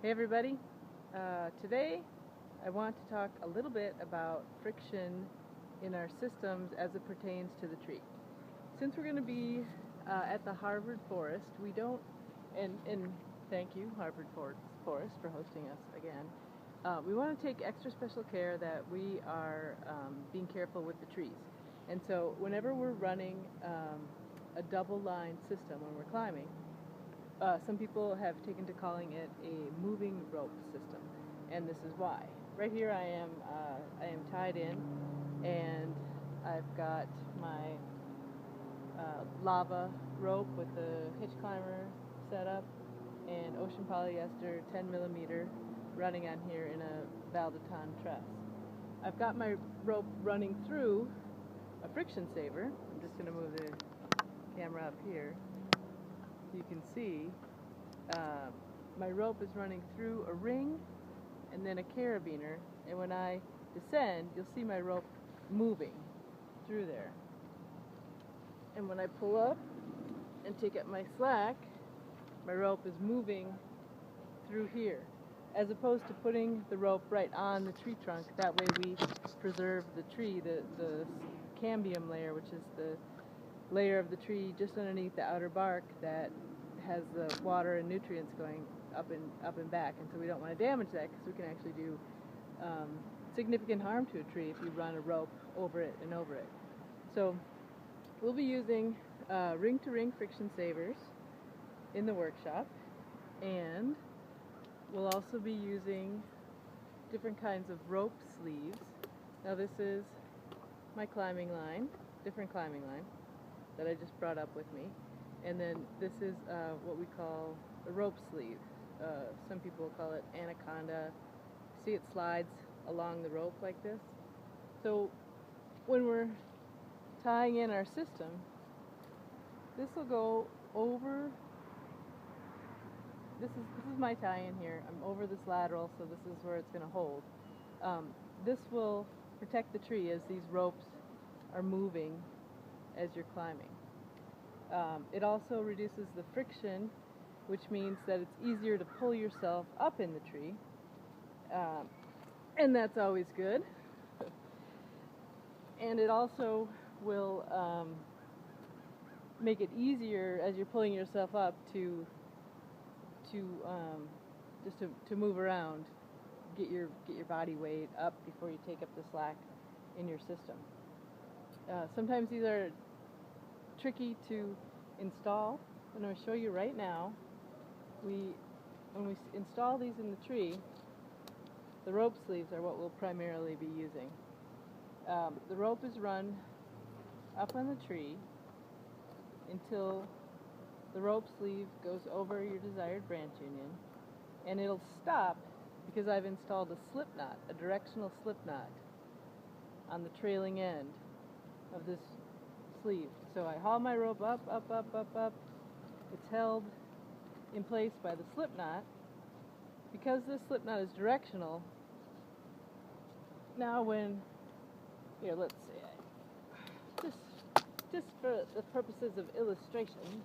Hey everybody, today I want to talk a little bit about friction in our systems as it pertains to the tree. Since we're going to be at the Harvard Forest, we don't, and thank you Harvard Forest for hosting us again, we want to take extra special care that we are being careful with the trees. And so whenever we're running a double line system when we're climbing, some people have taken to calling it a moving rope system, and this is why. Right here I am tied in, and I've got my lava rope with the hitch climber set up and ocean polyester 10 millimeter running on here in a Valdeton truss. I've got my rope running through a friction saver. I'm just going to move the camera up here. You can see my rope is running through a ring and then a carabiner, and when I descend you'll see my rope moving through there, and when I pull up and take up my slack, my rope is moving through here, as opposed to putting the rope right on the tree trunk. That way we preserve the tree, the cambium layer, which is the layer of the tree just underneath the outer bark that has the water and nutrients going up and back, and so we don't want to damage that, because we can actually do significant harm to a tree if you run a rope over it and over it. So we'll be using ring-to-ring friction savers in the workshop, and we'll also be using different kinds of rope sleeves. Now this is my climbing line, different climbing line that I just brought up with me. And then this is what we call a rope sleeve. Some people call it anaconda. See, it slides along the rope like this. So when we're tying in our system, this will go over. This is my tie-in here. I'm over this lateral, so this is where it's going to hold. This will protect the tree as these ropes are moving as you're climbing. It also reduces the friction, which means that it's easier to pull yourself up in the tree, and that's always good. And it also will make it easier as you're pulling yourself up to move around, get your body weight up before you take up the slack in your system. Sometimes these are tricky to install. I'm going to show you right now. When we install these in the tree, the rope sleeves are what we'll primarily be using. The rope is run up on the tree until the rope sleeve goes over your desired branch union, and it'll stop because I've installed a slip knot, a directional slip knot on the trailing end of this sleeve. So I haul my rope up. It's held in place by the slip knot. Because this slip knot is directional, now let's say, just for the purposes of illustration,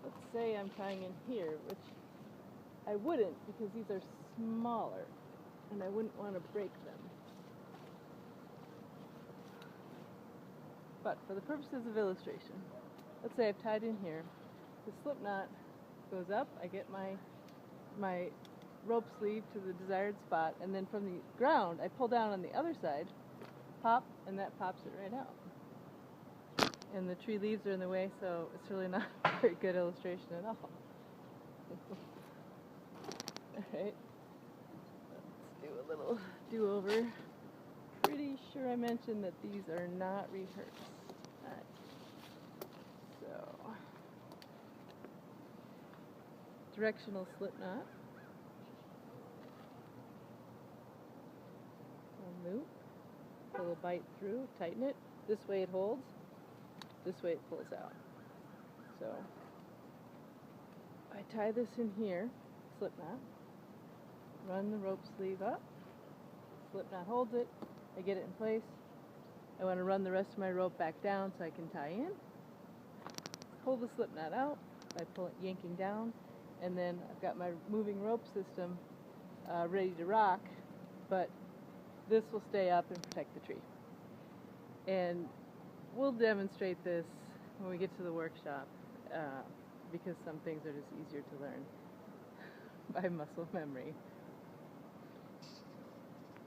let's say I'm tying in here, which I wouldn't, because these are smaller and I wouldn't want to break them. But for the purposes of illustration, let's say I've tied in here, the slip knot goes up, I get my rope sleeve to the desired spot, and then from the ground I pull down on the other side, pop, and that pops it right out. And the tree leaves are in the way, so it's really not a very good illustration at all. Alright, let's do a little do-over. Pretty sure I mentioned that these are not rehearsed. Alright. So, directional slip knot. One loop. Pull a bite through, tighten it. This way it holds. This way it pulls out. So, I tie this in here, slip knot. Run the rope sleeve up. Slip knot holds it. I get it in place. I want to run the rest of my rope back down so I can tie in. Pull the slip knot out by yanking down, and then I've got my moving rope system ready to rock, but this will stay up and protect the tree. And we'll demonstrate this when we get to the workshop, because some things are just easier to learn by muscle memory.